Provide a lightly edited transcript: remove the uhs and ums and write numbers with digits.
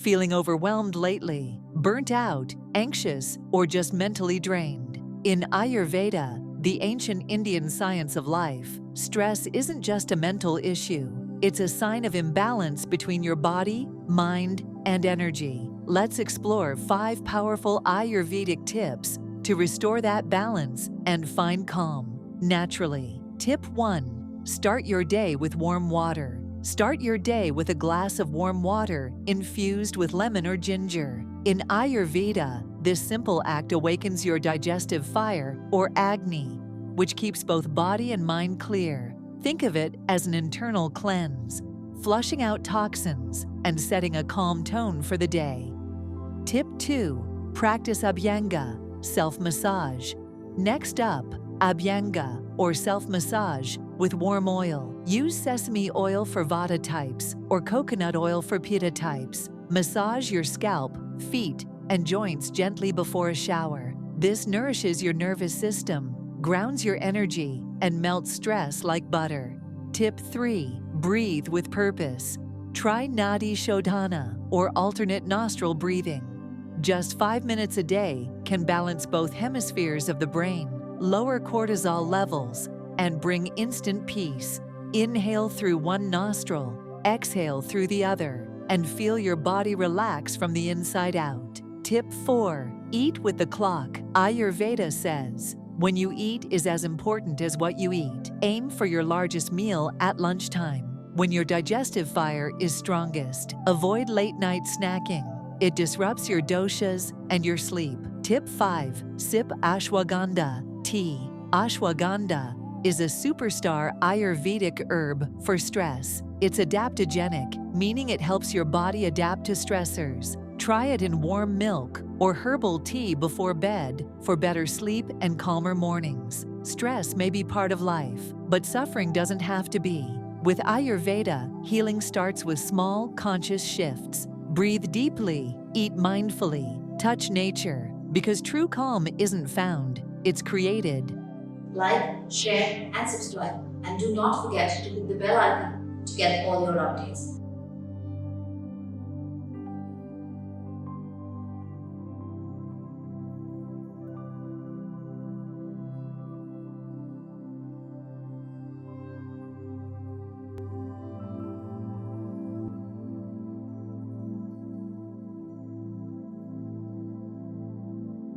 Feeling overwhelmed lately, burnt out, anxious, or just mentally drained? In Ayurveda, the ancient Indian science of life, stress isn't just a mental issue. It's a sign of imbalance between your body, mind, and energy. Let's explore 5 powerful Ayurvedic tips to restore that balance and find calm naturally. Tip 1. Start your day with warm water. Start your day with a glass of warm water infused with lemon or ginger. In Ayurveda, this simple act awakens your digestive fire or Agni, which keeps both body and mind clear. Think of it as an internal cleanse, flushing out toxins and setting a calm tone for the day. Tip 2. Practice Abhyanga, self-massage. Next up, Abhyanga, or self-massage with warm oil. Use sesame oil for Vata types or coconut oil for Pitta types. Massage your scalp, feet, and joints gently before a shower. This nourishes your nervous system, grounds your energy, and melts stress like butter. Tip 3. Breathe with purpose. Try Nadi Shodhana, or alternate nostril breathing. Just 5 minutes a day can balance both hemispheres of the brain, lower cortisol levels, and bring instant peace. Inhale through one nostril, exhale through the other, and feel your body relax from the inside out. Tip 4. Eat with the clock. Ayurveda says, when you eat is as important as what you eat. Aim for your largest meal at lunchtime, when your digestive fire is strongest. Avoid late-night snacking. It disrupts your doshas and your sleep. Tip 5. Sip Ashwagandha tea. Ashwagandha is a superstar Ayurvedic herb for stress. It's adaptogenic, meaning it helps your body adapt to stressors. Try it in warm milk or herbal tea before bed for better sleep and calmer mornings. Stress may be part of life, but suffering doesn't have to be. With Ayurveda, healing starts with small, conscious shifts. Breathe deeply, eat mindfully, touch nature, because true calm isn't found, it's created. Like, share, and subscribe. And do not forget to hit the bell icon to get all your updates.